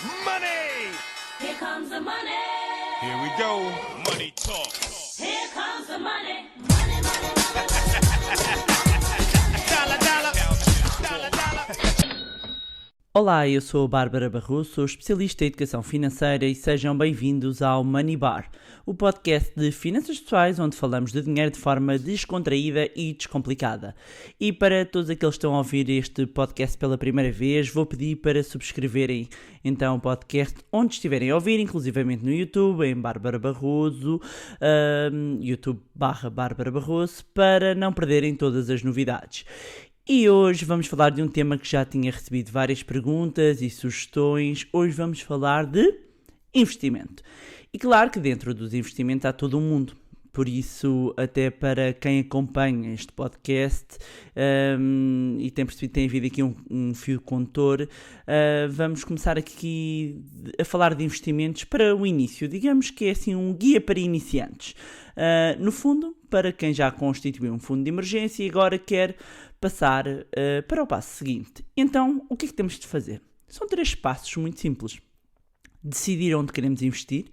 Money! Here comes the money. Here we go. Money talk. Here comes the money. Money, money, money, Dollar, dollar. Dollar, dollar. Olá, eu sou a Bárbara Barroso, sou especialista em educação financeira e sejam bem-vindos ao Money Bar, o podcast de finanças pessoais onde falamos de dinheiro de forma descontraída e descomplicada. E para todos aqueles que estão a ouvir este podcast pela primeira vez, vou pedir para subscreverem então o podcast onde estiverem a ouvir, inclusivamente no YouTube, em Bárbara Barroso, YouTube/Bárbara Barroso, para não perderem todas as novidades. E hoje vamos falar de um tema que já tinha recebido várias perguntas e sugestões. Hoje vamos falar de investimento. E claro que dentro dos investimentos há todo um mundo. Por isso, até para quem acompanha este podcast e tem percebido que tem havido aqui um fio condutor, vamos começar aqui a falar de investimentos para o início. Digamos que é assim um guia para iniciantes. No fundo, para quem já constituiu um fundo de emergência e agora quer passar para o passo seguinte. Então, o que é que temos de fazer? São 3 passos muito simples. Decidir onde queremos investir,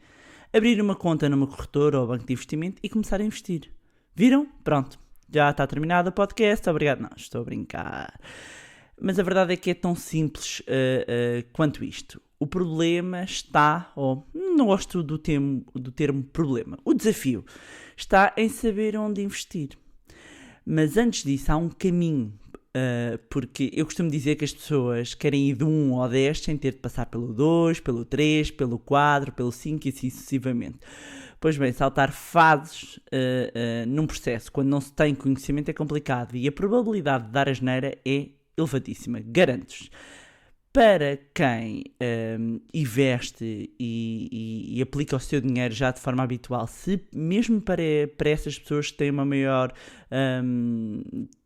abrir uma conta numa corretora ou banco de investimento e começar a investir. Viram? Pronto. Já está terminado o podcast. Obrigado. Não, estou a brincar. Mas a verdade é que é tão simples quanto isto. O problema está, não gosto do termo problema, o desafio está em saber onde investir. Mas antes disso há um caminho, porque eu costumo dizer que as pessoas querem ir de 1 ao 10 sem ter de passar pelo 2, pelo 3, pelo 4, pelo 5 e assim sucessivamente. Pois bem, saltar fases num processo quando não se tem conhecimento é complicado e a probabilidade de dar asneira é elevadíssima, garanto-vos. Para quem investe e aplica o seu dinheiro já de forma habitual, mesmo para essas pessoas que têm uma maior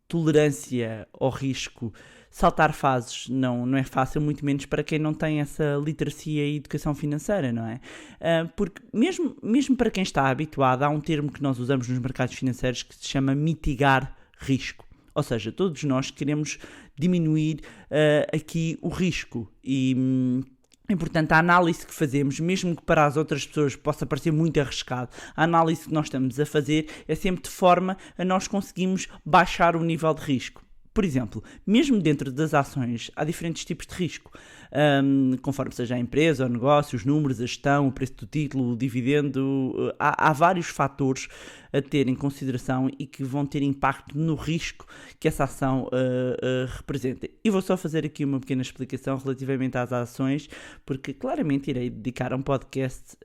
tolerância ao risco, saltar fases não é fácil, muito menos para quem não tem essa literacia e educação financeira, não é? Porque mesmo para quem está habituado, há um termo que nós usamos nos mercados financeiros que se chama mitigar risco. Ou seja, todos nós queremos diminuir aqui o risco e, portanto, a análise que fazemos, mesmo que para as outras pessoas possa parecer muito arriscado, a análise que nós estamos a fazer é sempre de forma a nós conseguirmos baixar o nível de risco. Por exemplo, mesmo dentro das ações, há diferentes tipos de risco, conforme seja a empresa, o negócio, os números, a gestão, o preço do título, o dividendo, há vários fatores a ter em consideração e que vão ter impacto no risco que essa ação representa. E vou só fazer aqui uma pequena explicação relativamente às ações, porque claramente irei dedicar um podcast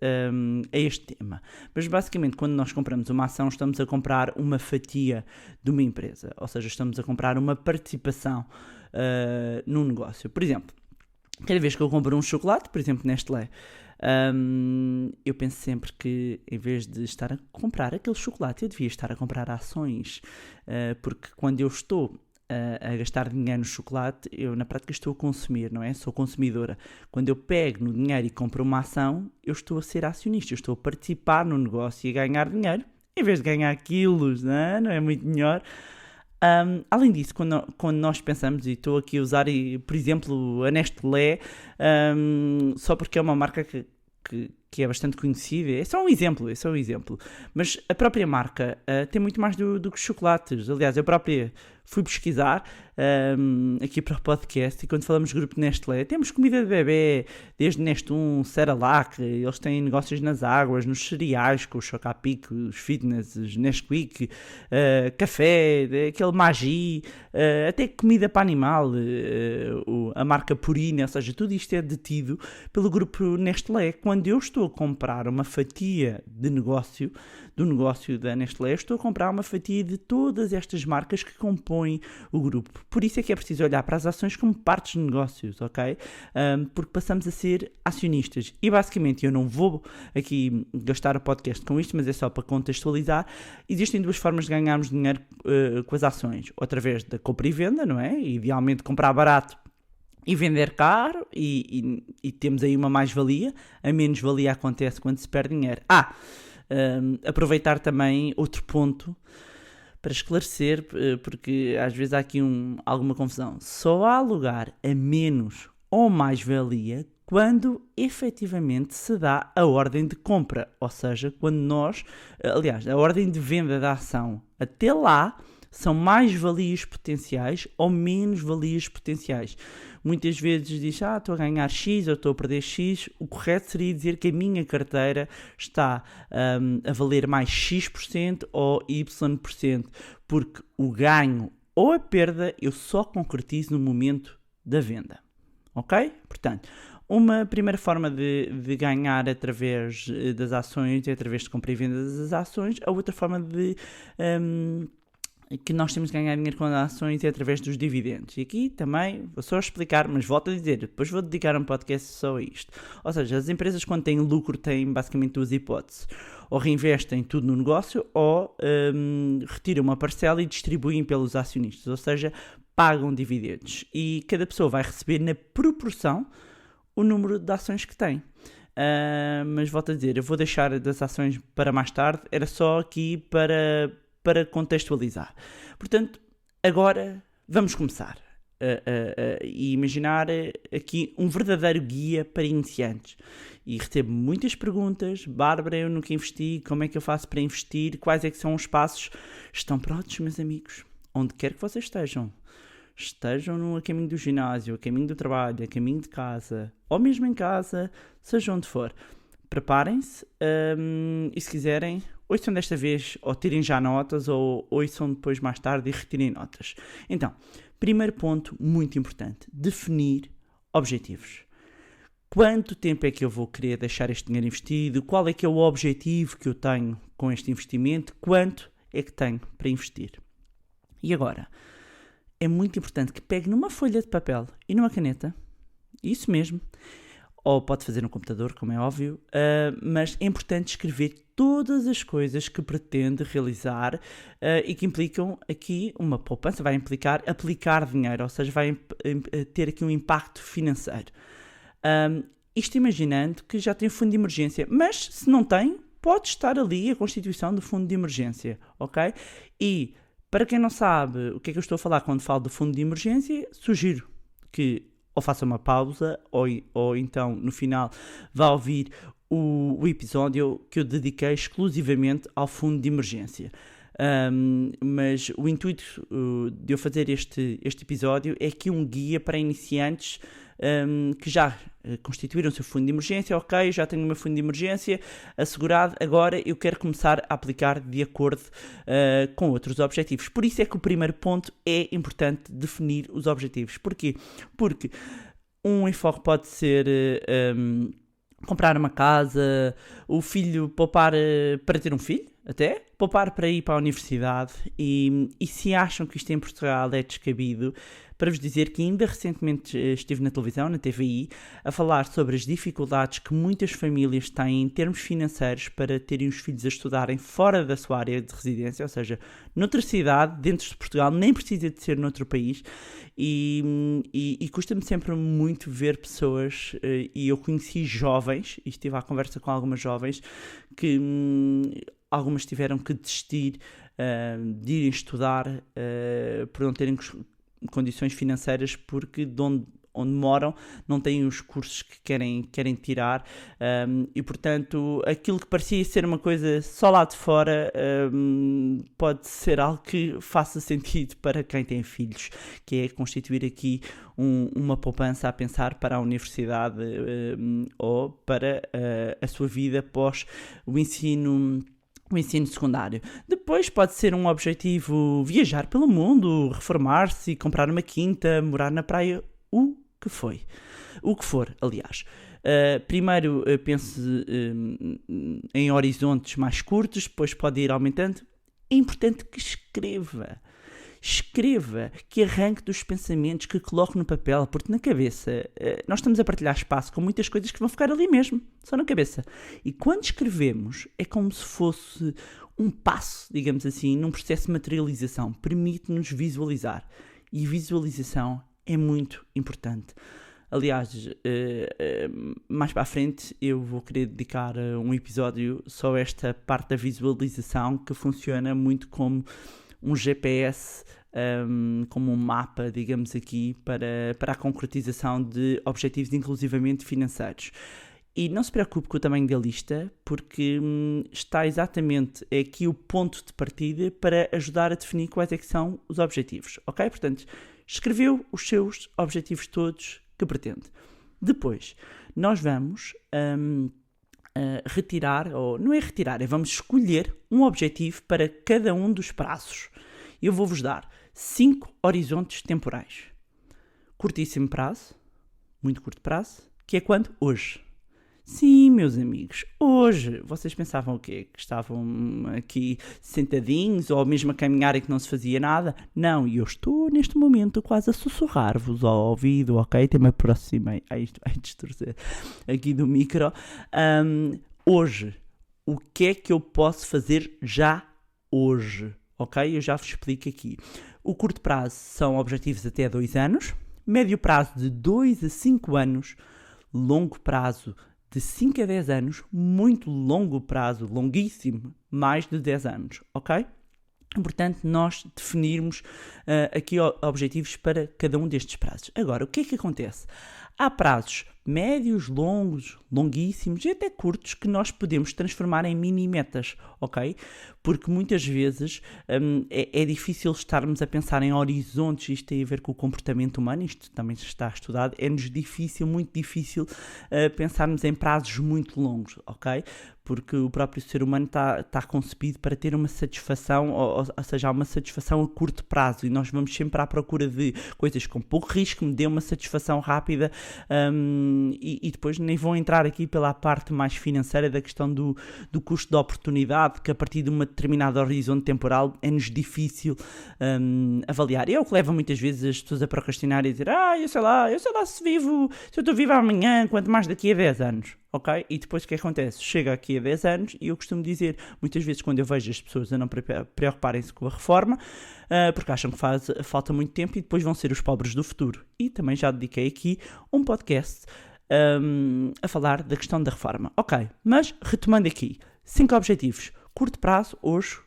a este tema. Mas basicamente, quando nós compramos uma ação, estamos a comprar uma fatia de uma empresa, ou seja, estamos a comprar uma participação num negócio. Por exemplo, cada vez que eu compro um chocolate, por exemplo, Nestlé, eu penso sempre que em vez de estar a comprar aquele chocolate, eu devia estar a comprar ações, porque quando eu estou a gastar dinheiro no chocolate, eu na prática estou a consumir, não é? Sou consumidora. Quando eu pego no dinheiro e compro uma ação, eu estou a ser acionista, eu estou a participar no negócio e a ganhar dinheiro, em vez de ganhar quilos, não é muito melhor? Além disso, quando nós pensamos, e estou aqui a usar, por exemplo, a Nestlé, só porque é uma marca que é bastante conhecida, é só um exemplo, mas a própria marca tem muito mais do que chocolates. Aliás, eu própria fui pesquisar aqui para o podcast e quando falamos de grupo Nestlé, temos comida de bebê, desde Nestum, Cerelac, eles têm negócios nas águas, nos cereais, com os Chocapic, os Fitness, os Nesquik, café, aquele Maggi, até comida para animal, a marca Purina, ou seja, tudo isto é detido pelo grupo Nestlé. Quando eu estou a comprar uma fatia do negócio da Nestlé, estou a comprar uma fatia de todas estas marcas que compõem o grupo. Por isso é que é preciso olhar para as ações como partes de negócios, ok? Porque passamos a ser acionistas. E basicamente, eu não vou aqui gastar o podcast com isto, mas é só para contextualizar. Existem 2 formas de ganharmos dinheiro com as ações. Ou através da compra e venda, não é? Idealmente comprar barato e vender caro e temos aí uma mais-valia. A menos-valia acontece quando se perde dinheiro. Aproveitar também outro ponto para esclarecer, porque às vezes há aqui alguma confusão. Só há lugar a menos ou mais-valia quando efetivamente se dá a ordem de compra, ou seja, quando aliás, a ordem de venda da ação. Até lá são mais valias potenciais ou menos valias potenciais. Muitas vezes diz, estou a ganhar X ou estou a perder X. O correto seria dizer que a minha carteira está a valer mais X% ou Y%, porque o ganho ou a perda eu só concretizo no momento da venda. Ok? Portanto, uma primeira forma de ganhar através das ações é através de compra e venda das ações. A outra forma que nós temos de ganhar dinheiro com as ações é através dos dividendos. E aqui também vou só explicar, mas volto a dizer, depois vou dedicar um podcast só a isto. Ou seja, as empresas quando têm lucro têm basicamente duas hipóteses. Ou reinvestem tudo no negócio ou retiram uma parcela e distribuem pelos acionistas. Ou seja, pagam dividendos. E cada pessoa vai receber na proporção o número de ações que tem. Mas volto a dizer, eu vou deixar das ações para mais tarde. Era só aqui para contextualizar. Portanto, agora vamos começar a imaginar aqui um verdadeiro guia para iniciantes. E recebo muitas perguntas. Bárbara, eu nunca investi, como é que eu faço para investir? Quais é que são os passos? Estão prontos, meus amigos? Onde quer que vocês estejam no caminho do ginásio, a caminho do trabalho, a caminho de casa, ou mesmo em casa, seja onde for. Preparem-se e se quiserem, ouçam desta vez ou tirem já notas ou ouçam depois mais tarde e retirem notas. Então, primeiro ponto muito importante, definir objetivos. Quanto tempo é que eu vou querer deixar este dinheiro investido? Qual é que é o objetivo que eu tenho com este investimento? Quanto é que tenho para investir? E agora, é muito importante que pegue numa folha de papel e numa caneta, isso mesmo, ou pode fazer no computador, como é óbvio, mas é importante escrever todas as coisas que pretende realizar e que implicam aqui uma poupança, vai implicar aplicar dinheiro, ou seja, vai ter aqui um impacto financeiro. Isto imaginando que já tem fundo de emergência, mas se não tem, pode estar ali a constituição do fundo de emergência, ok? E para quem não sabe o que é que eu estou a falar quando falo do fundo de emergência, sugiro que ou faça uma pausa ou então no final vá ouvir o episódio que eu dediquei exclusivamente ao fundo de emergência. Mas o intuito de eu fazer este episódio é aqui um guia para iniciantes que já constituíram o seu fundo de emergência. Ok, já tenho o meu fundo de emergência assegurado, agora eu quero começar a aplicar de acordo com outros objetivos. Por isso é que o primeiro ponto é importante definir os objetivos. Porquê? Porque um enfoque pode ser comprar uma casa, o filho poupar para ter um filho, até poupar para ir para a universidade, e se acham que isto em Portugal é descabido, para vos dizer que ainda recentemente estive na televisão, na TVI, a falar sobre as dificuldades que muitas famílias têm em termos financeiros para terem os filhos a estudarem fora da sua área de residência, ou seja, noutra cidade, dentro de Portugal, nem precisa de ser noutro país, e custa-me sempre muito ver pessoas, e eu conheci jovens, e estive à conversa com algumas jovens, que algumas tiveram que desistir de irem estudar por não terem condições financeiras, porque de onde moram não têm os cursos que querem tirar, e portanto aquilo que parecia ser uma coisa só lá de fora pode ser algo que faça sentido para quem tem filhos, que é constituir aqui uma poupança a pensar para a universidade ou para a sua vida após o ensino secundário. Depois pode ser um objetivo viajar pelo mundo, reformar-se, comprar uma quinta, morar na praia, o que for, aliás. Primeiro pense em horizontes mais curtos, depois pode ir aumentando. É importante que escreva, que arranque dos pensamentos, que coloque no papel, porque na cabeça nós estamos a partilhar espaço com muitas coisas que vão ficar ali mesmo, só na cabeça. E quando escrevemos é como se fosse um passo, digamos assim, num processo de materialização, permite-nos visualizar. E visualização é muito importante. Aliás, mais para a frente eu vou querer dedicar um episódio só a esta parte da visualização, que funciona muito como um GPS como um mapa, digamos aqui, para a concretização de objetivos inclusivamente financeiros. E não se preocupe com o tamanho da lista, porque está exatamente aqui o ponto de partida para ajudar a definir quais é que são os objetivos, ok? Portanto, escreveu os seus objetivos todos que pretende. Depois, nós vamos retirar, ou não é retirar, vamos escolher um objetivo para cada um dos prazos. Eu vou-vos dar 5 horizontes temporais. Curtíssimo prazo, muito curto prazo, que é quando? Hoje. Sim, meus amigos, hoje. Vocês pensavam o quê? Que estavam aqui sentadinhos ou mesmo a caminhar e que não se fazia nada? Não, e eu estou neste momento quase a sussurrar-vos ao ouvido, ok? Até me aproximei. Isto vai distorcer aqui do micro. Hoje, o que é que eu posso fazer já hoje? Ok? Eu já vos explico aqui. O curto prazo são objetivos até 2 anos, médio prazo de 2 a 5 anos, longo prazo de 5 a 10 anos, muito longo prazo, longuíssimo, mais de 10 anos, ok? Portanto, nós definirmos aqui objetivos para cada um destes prazos. Agora, o que é que acontece? Há prazos médios, longos, longuíssimos e até curtos que nós podemos transformar em mini-metas, ok? Porque muitas vezes é difícil estarmos a pensar em horizontes, isto tem a ver com o comportamento humano, isto também está estudado, é-nos difícil, muito difícil pensarmos em prazos muito longos, ok? Porque o próprio ser humano está concebido para ter uma satisfação, ou seja, há uma satisfação a curto prazo e nós vamos sempre à procura de coisas com pouco risco, que me dê uma satisfação rápida e depois nem vou entrar aqui pela parte mais financeira da questão do custo de oportunidade, que a partir de uma determinada horizonte temporal é-nos difícil avaliar. E é o que leva muitas vezes as pessoas a procrastinar e dizer eu sei lá se eu estou vivo amanhã, quanto mais daqui a 10 anos. Ok? E depois o que acontece? Chega aqui a 10 anos e eu costumo dizer, muitas vezes quando eu vejo as pessoas a não preocuparem-se com a reforma, porque acham que falta muito tempo e depois vão ser os pobres do futuro. E também já dediquei aqui um podcast a falar da questão da reforma. Ok, mas retomando aqui, 5 objetivos. Curto prazo, hoje.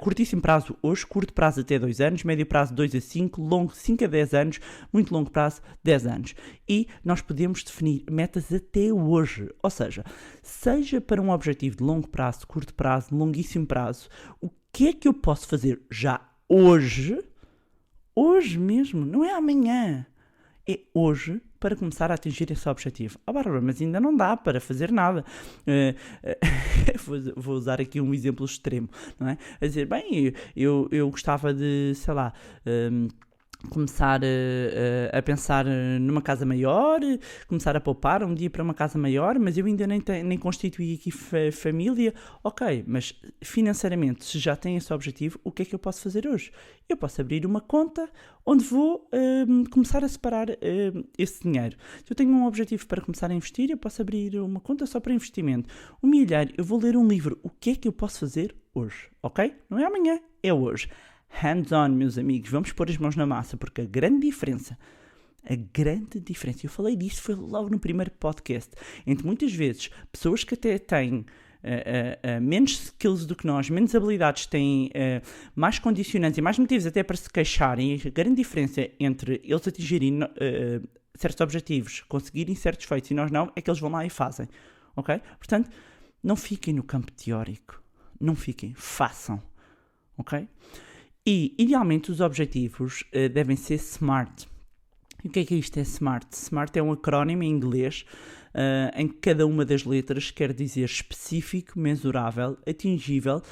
Curtíssimo prazo hoje, curto prazo até 2 anos, médio prazo 2 a 5, longo 5 a 10 anos, muito longo prazo 10 anos. E nós podemos definir metas até hoje, ou seja para um objetivo de longo prazo, curto prazo, longuíssimo prazo, o que é que eu posso fazer já hoje mesmo, não é amanhã, é hoje, para começar a atingir esse objetivo. Bárbara, mas ainda não dá para fazer nada. Vou usar aqui um exemplo extremo, não é? A dizer, bem, eu gostava de, sei lá, começar a pensar numa casa maior, começar a poupar um dia para uma casa maior, mas eu ainda nem constituí aqui família. Ok, mas financeiramente, se já tem esse objetivo, o que é que eu posso fazer hoje? Eu posso abrir uma conta onde vou começar a separar esse dinheiro. Se eu tenho um objetivo para começar a investir, eu posso abrir uma conta só para investimento. O milheiro, eu vou ler um livro. O que é que eu posso fazer hoje? Ok? Não é amanhã, é hoje. Hands-on, meus amigos, vamos pôr as mãos na massa, porque a grande diferença, eu falei disto, foi logo no primeiro podcast, entre muitas vezes pessoas que até têm menos skills do que nós, menos habilidades, têm mais condicionantes e mais motivos até para se queixarem, a grande diferença entre eles atingirem certos objetivos, conseguirem certos feitos e nós não, é que eles vão lá e fazem, ok? Portanto, não fiquem no campo teórico, não fiquem, façam, ok? E, idealmente, os objetivos devem ser SMART. E o que é isto? É SMART? SMART é um acrónimo em inglês em que cada uma das letras quer dizer específico, mensurável, atingível,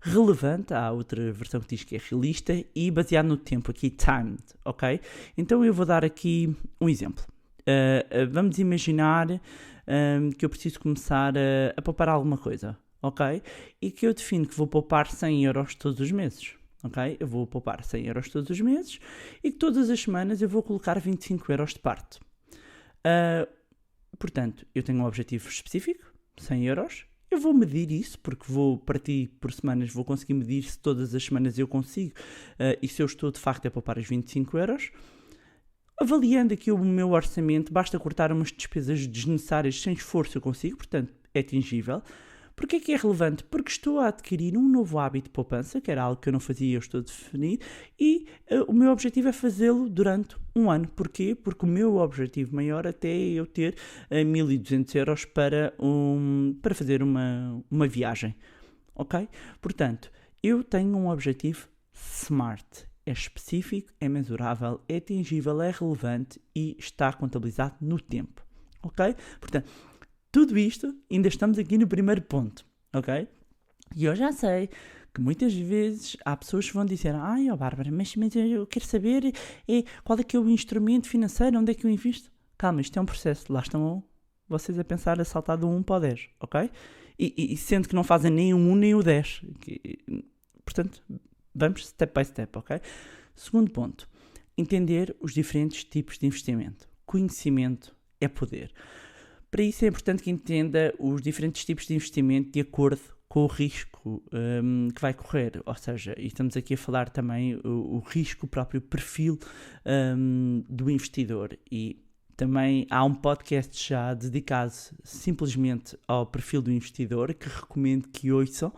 relevante, há outra versão que diz que é realista, e baseado no tempo, aqui timed, ok? Então eu vou dar aqui um exemplo. Vamos imaginar que eu preciso começar a poupar alguma coisa, ok? E que eu defino que vou poupar 100 euros todos os meses. Ok? Eu vou poupar 100 euros todos os meses e que todas as semanas eu vou colocar 25 euros de parte. Portanto, eu tenho um objetivo específico, 100 euros. Eu vou medir isso, porque vou partir por semanas, vou conseguir medir se todas as semanas eu consigo e se eu estou de facto a poupar os 25 euros. Avaliando aqui o meu orçamento, basta cortar umas despesas desnecessárias sem esforço eu consigo, portanto, é atingível. Porquê é que é relevante? Porque estou a adquirir um novo hábito de poupança, que era algo que eu não fazia, eu estou a definir, e o meu objetivo é fazê-lo durante um ano. Porquê? Porque o meu objetivo maior até é eu ter 1.200 euros para fazer uma viagem. Ok? Portanto, eu tenho um objetivo SMART. É específico, é mensurável, é atingível, é relevante e está contabilizado no tempo. Ok? Portanto, tudo isto, ainda estamos aqui no primeiro ponto. Ok? E eu já sei que muitas vezes há pessoas que vão dizer: ai, Bárbara, mas eu quero saber qual é que é o instrumento financeiro, onde é que eu invisto? Calma, isto é um processo. Lá estão vocês a pensar a saltar do 1 para o 10. Ok? E sendo que não fazem nem o 1 nem o 10. Portanto, vamos step by step, ok? Segundo ponto, entender os diferentes tipos de investimento. Conhecimento é poder. Para isso é importante que entenda os diferentes tipos de investimento de acordo com o risco que vai correr. Ou seja, e estamos aqui a falar também o risco, o próprio perfil do investidor. E também há um podcast já dedicado simplesmente ao perfil do investidor, que recomendo que ouçam.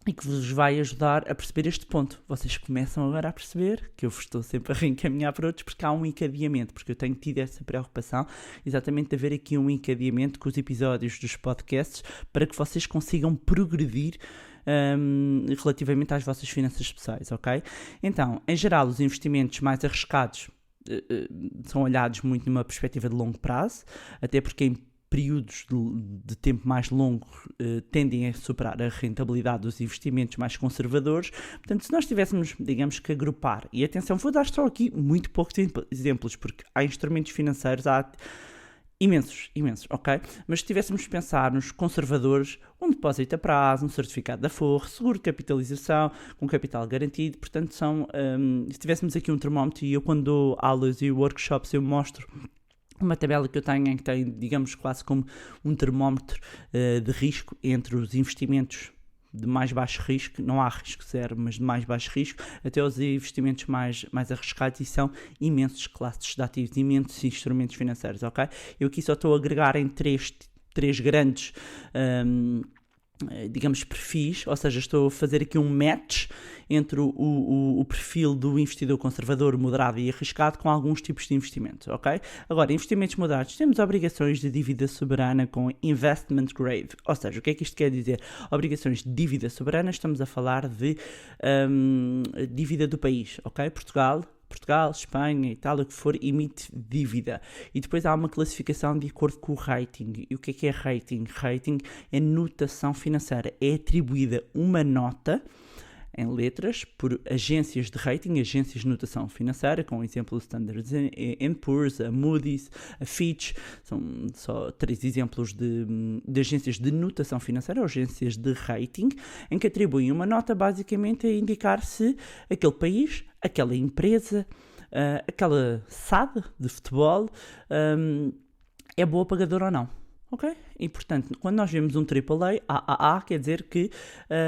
E que vos vai ajudar a perceber este ponto. Vocês começam agora a perceber que eu vos estou sempre a reencaminhar para outros, porque há um encadeamento, porque eu tenho tido essa preocupação, exatamente de haver aqui um encadeamento com os episódios dos podcasts, para que vocês consigam progredir relativamente às vossas finanças pessoais, ok? Então, em geral, os investimentos mais arriscados são olhados muito numa perspectiva de longo prazo, até porque em períodos de tempo mais longos tendem a superar a rentabilidade dos investimentos mais conservadores. Portanto, se nós tivéssemos, digamos que agrupar, e atenção, vou dar só aqui muito poucos exemplos, porque há instrumentos financeiros, há imensos, ok? Mas se tivéssemos de pensar nos conservadores, um depósito a prazo, um certificado de aforro, seguro de capitalização, com capital garantido, portanto são, se tivéssemos aqui um termómetro, e eu quando dou aulas e workshops eu mostro uma tabela que eu tenho em que tem, digamos, quase como um termómetro de risco entre os investimentos de mais baixo risco, não há risco zero, mas de mais baixo risco, até os investimentos mais arriscados, e são imensos classes de ativos, imensos instrumentos financeiros, ok? Eu aqui só estou a agregar em três grandes digamos, perfis, ou seja, estou a fazer aqui um match entre o perfil do investidor conservador, moderado e arriscado com alguns tipos de investimentos, ok? Agora, investimentos moderados, temos obrigações de dívida soberana com investment grade, ou seja, o que é que isto quer dizer? Obrigações de dívida soberana, estamos a falar de dívida do país, ok? Portugal, Espanha, Itália, o que for, emite dívida. E depois há uma classificação de acordo com o rating. E o que é rating? Rating é notação financeira. É atribuída uma nota em letras por agências de rating, agências de notação financeira, com o exemplo do Standard & Poor's, a Moody's, a Fitch. São só 3 exemplos de agências de notação financeira, agências de rating, em que atribuem uma nota basicamente a indicar se aquele país, aquela empresa, aquela SAD de futebol é boa pagadora ou não. Ok? E, portanto, quando nós vemos um AAA, quer dizer que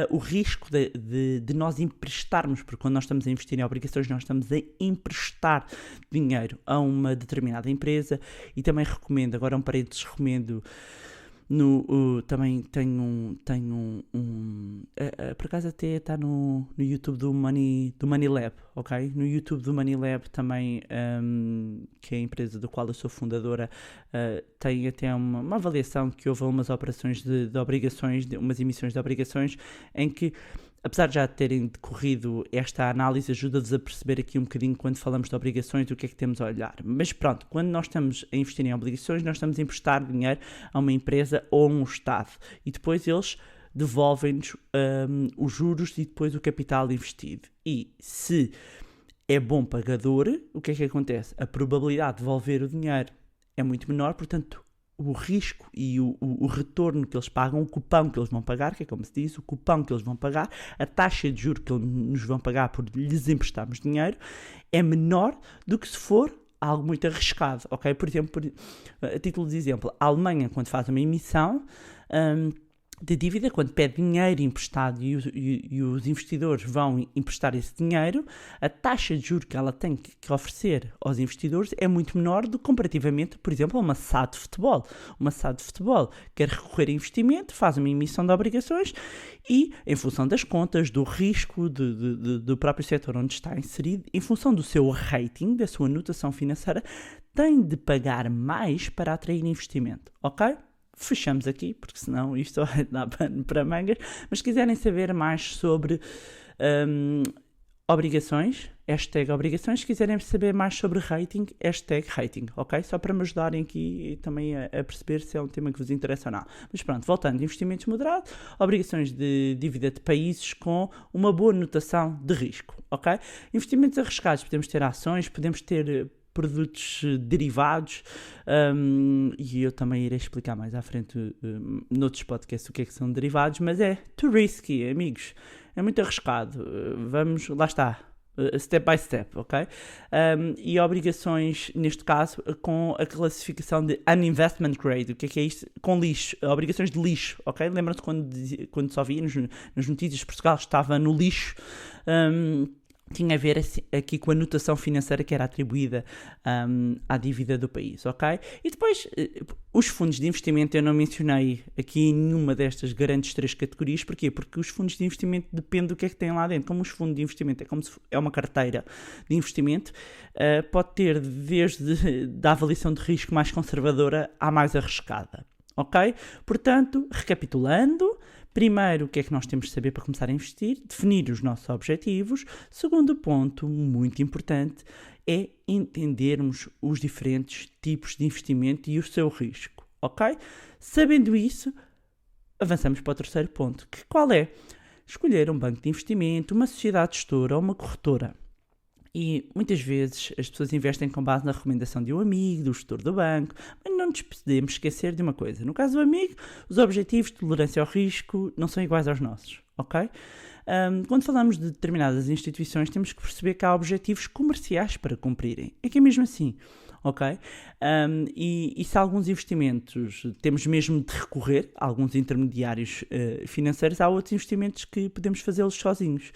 o risco de nós emprestarmos, porque quando nós estamos a investir em obrigações, nós estamos a emprestar dinheiro a uma determinada empresa. E também recomendo, agora um parênteses, recomendo, também tenho por acaso até está no YouTube do Money Lab, ok? No YouTube do Money Lab também, que é a empresa da qual eu sou fundadora, tem até uma avaliação que houve umas operações de obrigações, umas emissões de obrigações, em que, apesar de já terem decorrido esta análise, ajuda-vos a perceber aqui um bocadinho, quando falamos de obrigações, o que é que temos a olhar. Mas pronto, quando nós estamos a investir em obrigações, nós estamos a emprestar dinheiro a uma empresa ou a um Estado. E depois eles devolvem-nos os juros e depois o capital investido. E se é bom pagador, o que é que acontece? A probabilidade de devolver o dinheiro é muito menor, portanto, o risco e o retorno que eles pagam, o cupão que eles vão pagar, que é como se diz, o cupão que eles vão pagar, a taxa de juros que eles nos vão pagar por lhes emprestarmos dinheiro, é menor do que se for algo muito arriscado, ok? Por exemplo, a título de exemplo, a Alemanha, quando faz uma emissão, de dívida, quando pede dinheiro emprestado e os investidores vão emprestar esse dinheiro, a taxa de juros que ela tem que oferecer aos investidores é muito menor do que comparativamente, por exemplo, a uma SAD de futebol. Uma SAD de futebol quer recorrer a investimento, faz uma emissão de obrigações e, em função das contas, do risco do próprio setor onde está inserido, em função do seu rating, da sua notação financeira, tem de pagar mais para atrair investimento, ok? Fechamos aqui, porque senão isto vai dar pano para mangas. Mas se quiserem saber mais sobre obrigações, hashtag obrigações. Se quiserem saber mais sobre rating, hashtag rating, ok? Só para me ajudarem aqui também a perceber se é um tema que vos interessa ou não. Mas pronto, voltando, investimentos moderados, obrigações de dívida de países com uma boa notação de risco, ok? Investimentos arriscados, podemos ter ações, podemos ter produtos derivados, e eu também irei explicar mais à frente noutros podcasts o que é que são derivados, mas é too risky, amigos, é muito arriscado, vamos, lá está, step by step, ok? E obrigações, neste caso, com a classificação de uninvestment grade, o que é isto? Com lixo, obrigações de lixo, ok? Lembram-se quando só via nas notícias de Portugal, estava no lixo, tinha a ver aqui com a notação financeira que era atribuída à dívida do país, ok? E depois, os fundos de investimento eu não mencionei aqui em nenhuma destas grandes três categorias. Porquê? Porque os fundos de investimento depende do que é que tem lá dentro. Como os fundos de investimento é como se é uma carteira de investimento, pode ter desde da avaliação de risco mais conservadora à mais arriscada, ok? Portanto, recapitulando, primeiro, o que é que nós temos de saber para começar a investir? Definir os nossos objetivos. Segundo ponto, muito importante, é entendermos os diferentes tipos de investimento e o seu risco, ok? Sabendo isso, avançamos para o terceiro ponto, que qual é? Escolher um banco de investimento, uma sociedade gestora ou uma corretora. E muitas vezes as pessoas investem com base na recomendação de um amigo, do gestor do banco, mas não nos podemos esquecer de uma coisa. No caso do amigo, os objetivos de tolerância ao risco não são iguais aos nossos, ok? Quando falamos de determinadas instituições, temos que perceber que há objetivos comerciais para cumprirem. É que é mesmo assim, ok? E se alguns investimentos temos mesmo de recorrer a alguns intermediários financeiros, há outros investimentos que podemos fazê-los sozinhos.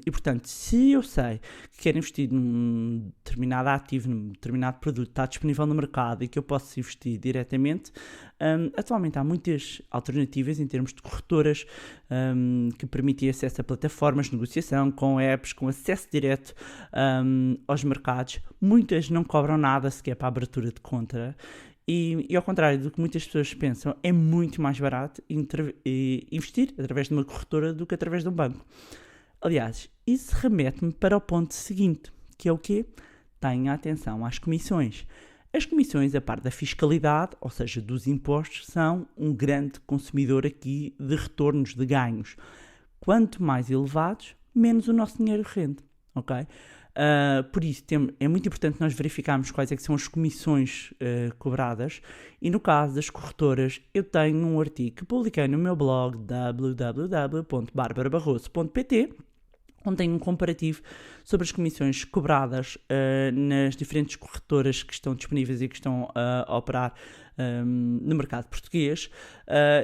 E, portanto, se eu sei que quero investir num determinado ativo, num determinado produto, está disponível no mercado e que eu posso investir diretamente, atualmente há muitas alternativas em termos de corretoras que permitem acesso a plataformas de negociação, com apps, com acesso direto aos mercados. Muitas não cobram nada sequer para a abertura de conta. E ao contrário do que muitas pessoas pensam, é muito mais barato investir através de uma corretora do que através de um banco. Aliás, isso remete-me para o ponto seguinte, que é o quê? Tenha atenção às comissões. As comissões, a par da fiscalidade, ou seja, dos impostos, são um grande consumidor aqui de retornos, de ganhos. Quanto mais elevados, menos o nosso dinheiro rende, ok? Por isso, é muito importante nós verificarmos quais é que são as comissões cobradas, e no caso das corretoras, eu tenho um artigo que publiquei no meu blog www.barbarabarroso.pt, onde tem um comparativo sobre as comissões cobradas nas diferentes corretoras que estão disponíveis e que estão a operar no mercado português,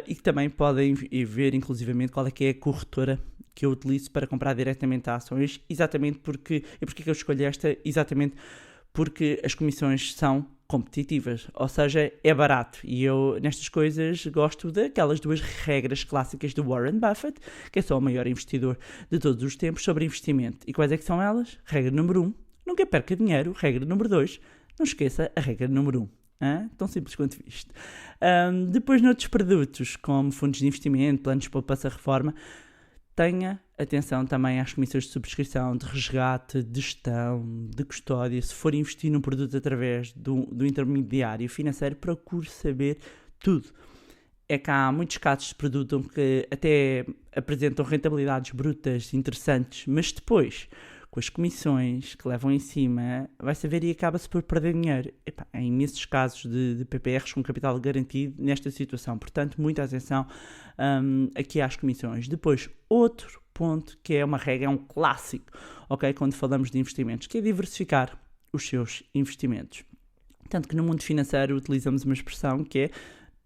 e que também podem ver inclusivamente qual é que é a corretora que eu utilizo para comprar diretamente ações, exatamente porque eu escolho esta, exatamente porque as comissões são competitivas, ou seja, é barato. E eu, nestas coisas, gosto daquelas duas regras clássicas do Warren Buffett, que é só o maior investidor de todos os tempos, sobre investimento. E quais é que são elas? Regra número 1, nunca perca dinheiro. Regra número 2, não esqueça a regra número 1. Tão simples quanto isto. Depois, noutros produtos, como fundos de investimento, planos de poupança-reforma, tenha atenção também às comissões de subscrição, de resgate, de gestão, de custódia. Se for investir num produto através do intermediário financeiro, procure saber tudo. É que há muitos casos de produto que até apresentam rentabilidades brutas interessantes, mas depois, com as comissões que levam em cima, vai-se a ver e acaba-se por perder dinheiro. Há imensos casos de PPRs com capital garantido nesta situação. Portanto, muita atenção aqui às comissões. Depois, outro ponto que é uma regra, é um clássico, ok? Quando falamos de investimentos, que é diversificar os seus investimentos. Tanto que no mundo financeiro utilizamos uma expressão que é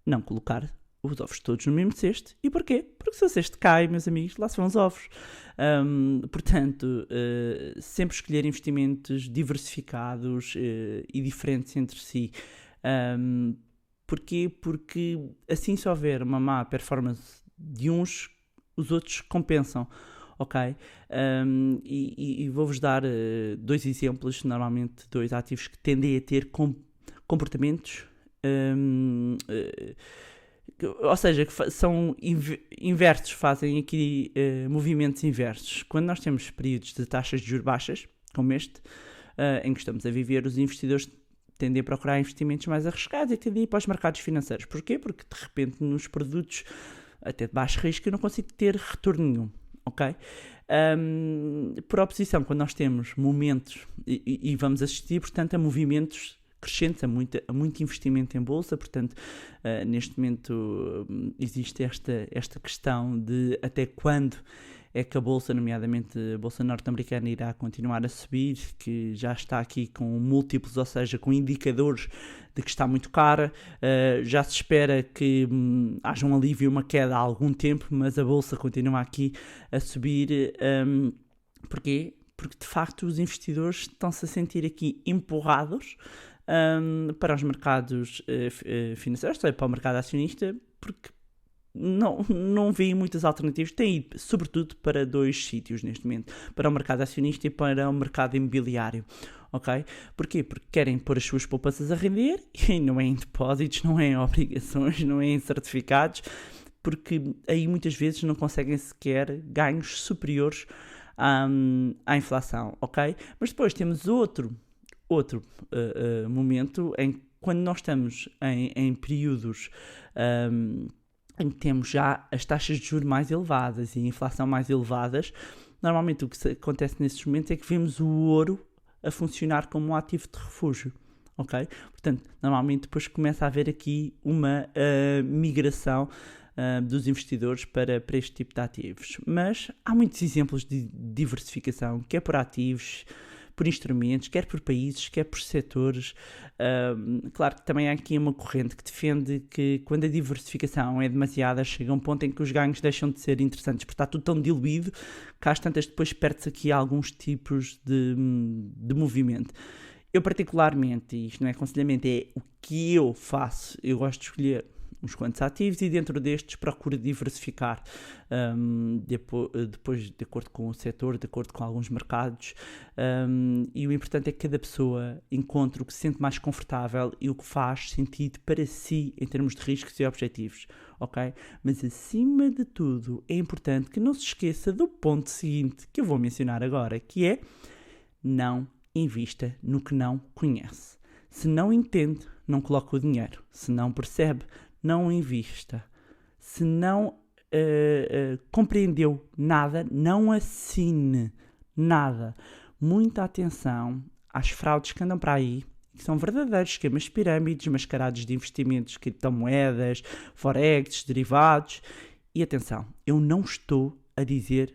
não colocar os ovos todos no mesmo cesto. E porquê? Porque se o cesto cai, meus amigos, lá se vão os ovos. Portanto, sempre escolher investimentos diversificados e diferentes entre si. Porquê? Porque assim, se houver uma má performance de uns, os outros compensam. Ok? E vou-vos dar 2 exemplos, normalmente 2 ativos que tendem a ter comportamentos, ou seja, que são inversos, fazem aqui movimentos inversos. Quando nós temos períodos de taxas de juros baixas, como este, em que estamos a viver, os investidores tendem a procurar investimentos mais arriscados e tendem a ir para os mercados financeiros. Porquê? Porque de repente nos produtos até de baixo risco eu não consigo ter retorno nenhum. Ok? Por oposição, quando nós temos momentos e vamos assistir, portanto, a movimentos crescentes, a muito investimento em bolsa, portanto, neste momento existe esta questão de até quando é que a bolsa, nomeadamente a bolsa norte-americana, irá continuar a subir, que já está aqui com múltiplos, ou seja, com indicadores de que está muito cara. Já se espera que haja um alívio e uma queda há algum tempo, mas a bolsa continua aqui a subir. Porquê? Porque de facto os investidores estão-se a sentir aqui empurrados para os mercados financeiros, para o mercado acionista, porque não veem muitas alternativas, têm ido sobretudo para 2 sítios neste momento, para o mercado acionista e para o mercado imobiliário, ok? Porquê? Porque querem pôr as suas poupanças a render, e não é em depósitos, não é em obrigações, não é em certificados, porque aí muitas vezes não conseguem sequer ganhos superiores à inflação, ok? Mas depois temos outro momento em quando nós estamos em períodos em que temos já as taxas de juros mais elevadas e a inflação mais elevadas. Normalmente o que acontece nesses momentos é que vemos o ouro a funcionar como um ativo de refúgio, ok? Portanto, normalmente depois começa a haver aqui uma migração dos investidores para este tipo de ativos. Mas há muitos exemplos de diversificação, quer por ativos, por instrumentos, quer por países, quer por setores. Claro que também há aqui uma corrente que defende que quando a diversificação é demasiada, chega a um ponto em que os ganhos deixam de ser interessantes, porque está tudo tão diluído que às tantas depois perde-se aqui alguns tipos de movimento. Eu particularmente, e isto não é aconselhamento, é o que eu faço, eu gosto de escolher uns quantos ativos e dentro destes procuro diversificar depois de acordo com o setor, de acordo com alguns mercados, e o importante é que cada pessoa encontre o que se sente mais confortável e o que faz sentido para si em termos de riscos e objetivos, ok? Mas acima de tudo é importante que não se esqueça do ponto seguinte que eu vou mencionar agora, que é: não invista no que não conhece. Se não entende, não coloque o dinheiro. Se não percebe, não invista. Se não compreendeu nada, não assine nada. Muita atenção às fraudes que andam para aí, que são verdadeiros esquemas de pirâmides, mascarados de investimentos, criptomoedas, forex, derivados. E atenção, eu não estou a dizer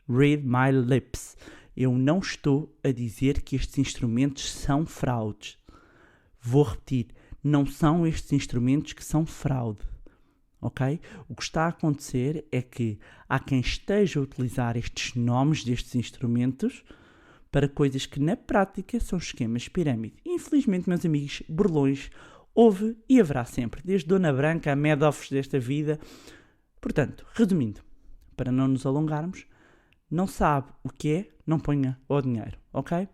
read my lips. Eu não estou a dizer que estes instrumentos são fraudes. Vou repetir, não são estes instrumentos que são fraude, ok? O que está a acontecer é que há quem esteja a utilizar estes nomes destes instrumentos para coisas que na prática são esquemas de pirâmide. Infelizmente, meus amigos, burlões houve e haverá sempre, desde Dona Branca a Madoffs desta vida. Portanto, resumindo, para não nos alongarmos, não sabe o que é, não ponha o dinheiro, ok?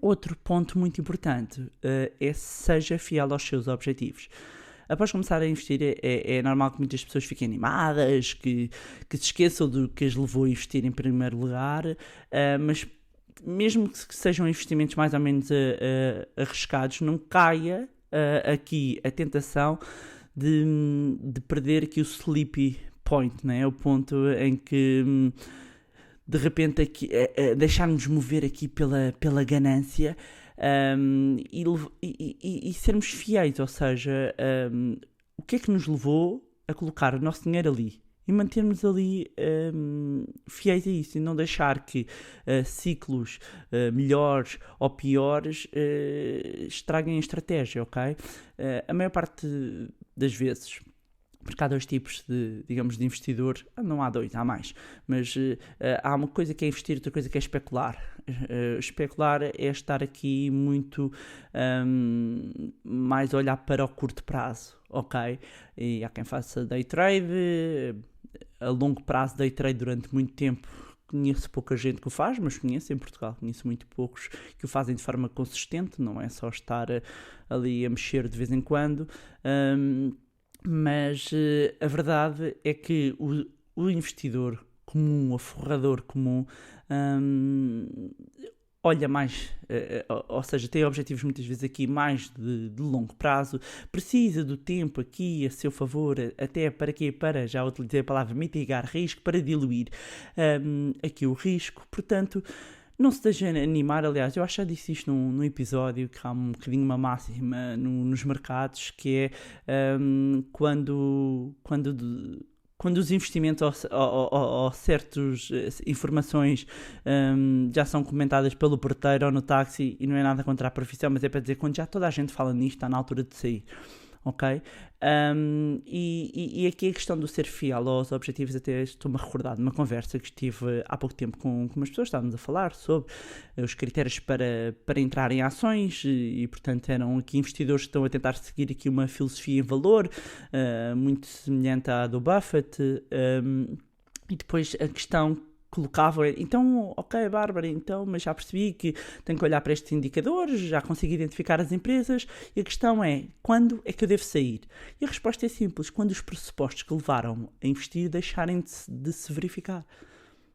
Outro ponto muito importante é seja fiel aos seus objetivos. Após começar a investir, é normal que muitas pessoas fiquem animadas, que se esqueçam do que as levou a investir em primeiro lugar, mas mesmo que sejam investimentos mais ou menos arriscados, não caia aqui a tentação de perder aqui o sleepy point, né? O ponto em que de repente aqui, deixar-nos mover aqui pela ganância e sermos fiéis, ou seja, o que é que nos levou a colocar o nosso dinheiro ali e mantermos ali fiéis a isso e não deixar que ciclos melhores ou piores estraguem a estratégia, ok? A maior parte das vezes Porque há dois tipos de, digamos, de investidor. Não há dois, há mais. Mas há uma coisa que é investir e outra coisa que é especular. Especular é estar aqui muito mais a olhar para o curto prazo, ok? E há quem faça day trade, a longo prazo day trade durante muito tempo. Conheço pouca gente que o faz, mas conheço em Portugal, conheço muito poucos que o fazem de forma consistente, não é só estar ali a mexer de vez em quando, mas a verdade é que o investidor comum, o forrador comum, olha mais, ou seja, tem objetivos muitas vezes aqui mais de longo prazo, precisa do tempo aqui a seu favor, até para quê? Para, já utilizei a palavra mitigar risco, para diluir aqui o risco, portanto, não se deixem animar. Aliás, eu acho que já disse isto num episódio, que há um bocadinho uma máxima nos mercados, que é quando os investimentos ou certas informações já são comentadas pelo porteiro ou no táxi, e não é nada contra a profissão, mas é para dizer, quando já toda a gente fala nisto, está na altura de sair, ok? E aqui a questão do ser fiel aos objetivos, até estou-me a recordar de uma conversa que estive há pouco tempo com umas pessoas, estávamos a falar sobre os critérios para entrar em ações e, portanto, eram aqui investidores que estão a tentar seguir aqui uma filosofia em valor muito semelhante à do Buffett, e depois a questão colocava, então, ok, Bárbara, então, mas já percebi que tenho que olhar para estes indicadores, já consigo identificar as empresas, e a questão é, quando é que eu devo sair? E a resposta é simples, quando os pressupostos que levaram a investir deixarem de se verificar.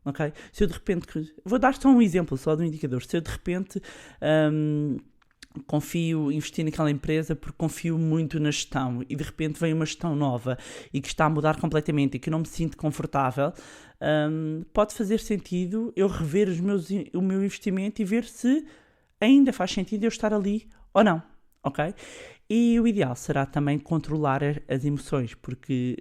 Ok? Se eu de repente, vou dar só um exemplo, só do indicador, se eu de repente investir naquela empresa porque confio muito na gestão e de repente vem uma gestão nova e que está a mudar completamente e que eu não me sinto confortável, pode fazer sentido eu rever o meu investimento e ver se ainda faz sentido eu estar ali ou não, ok? E o ideal será também controlar as emoções, porque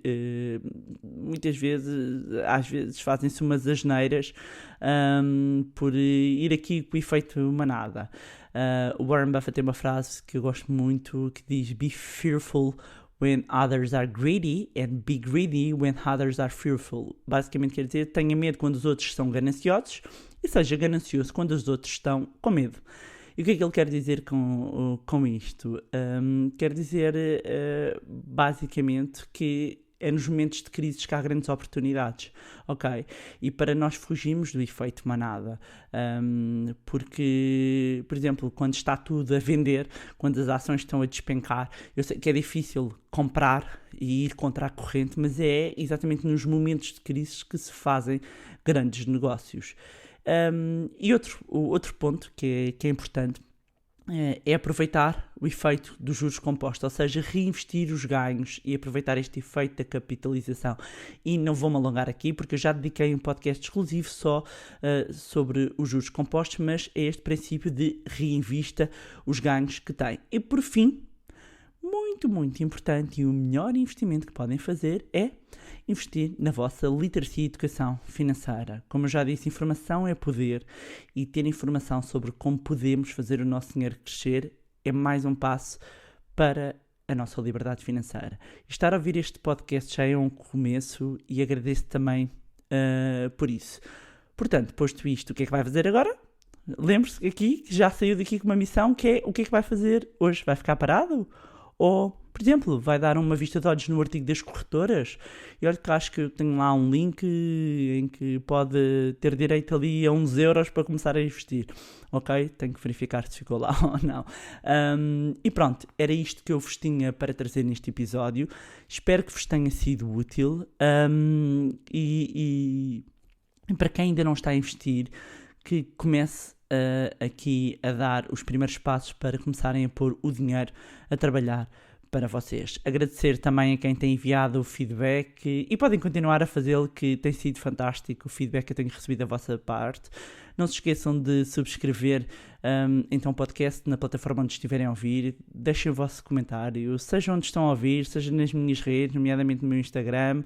muitas vezes, às vezes fazem-se umas asneiras por ir aqui com o efeito manada. O Warren Buffett tem uma frase que eu gosto muito que diz: "Be fearful when others are greedy and be greedy when others are fearful." Basicamente quer dizer, tenha medo quando os outros são gananciosos e seja ganancioso quando os outros estão com medo. E o que é que ele quer dizer com isto? Quer dizer, basicamente, que é nos momentos de crises que há grandes oportunidades, ok? E para nós fugirmos do efeito manada, porque, por exemplo, quando está tudo a vender, quando as ações estão a despencar, eu sei que é difícil comprar e ir contra a corrente, mas é exatamente nos momentos de crise que se fazem grandes negócios. E outro ponto que é importante é aproveitar o efeito dos juros compostos, ou seja, reinvestir os ganhos e aproveitar este efeito da capitalização. E não vou-me alongar aqui, porque eu já dediquei um podcast exclusivo só sobre os juros compostos, mas é este princípio de reinvista os ganhos que tem. E por fim, muito, muito importante, e o melhor investimento que podem fazer é investir na vossa literacia e educação financeira. Como eu já disse, informação é poder, e ter informação sobre como podemos fazer o nosso dinheiro crescer é mais um passo para a nossa liberdade financeira. Estar a ouvir este podcast já é um começo e agradeço também por isso. Portanto, posto isto, o que é que vai fazer agora? Lembre-se aqui que já saiu daqui com uma missão, que é o que é que vai fazer hoje? Vai ficar parado? Ou, por exemplo, vai dar uma vista de olhos no artigo das corretoras? E olha que acho que eu tenho lá um link em que pode ter direito ali a uns euros para começar a investir. Ok? Tenho que verificar se ficou lá ou não. E pronto, era isto que eu vos tinha para trazer neste episódio. Espero que vos tenha sido útil. E para quem ainda não está a investir, que comece aqui a dar os primeiros passos para começarem a pôr o dinheiro a trabalhar para vocês. Agradecer também a quem tem enviado o feedback e podem continuar a fazê-lo, que tem sido fantástico o feedback que eu tenho recebido da vossa parte. Não se esqueçam de subscrever então o podcast na plataforma onde estiverem a ouvir. Deixem o vosso comentário, seja onde estão a ouvir, seja nas minhas redes, nomeadamente no meu Instagram.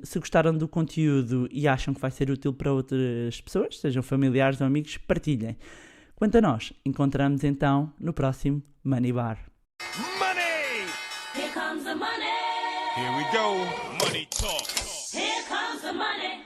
Se gostaram do conteúdo e acham que vai ser útil para outras pessoas, sejam familiares ou amigos, partilhem. Quanto a nós, encontramos então no próximo Money Bar. Money! Here comes the money. Here we go. Money talk. Here comes the money.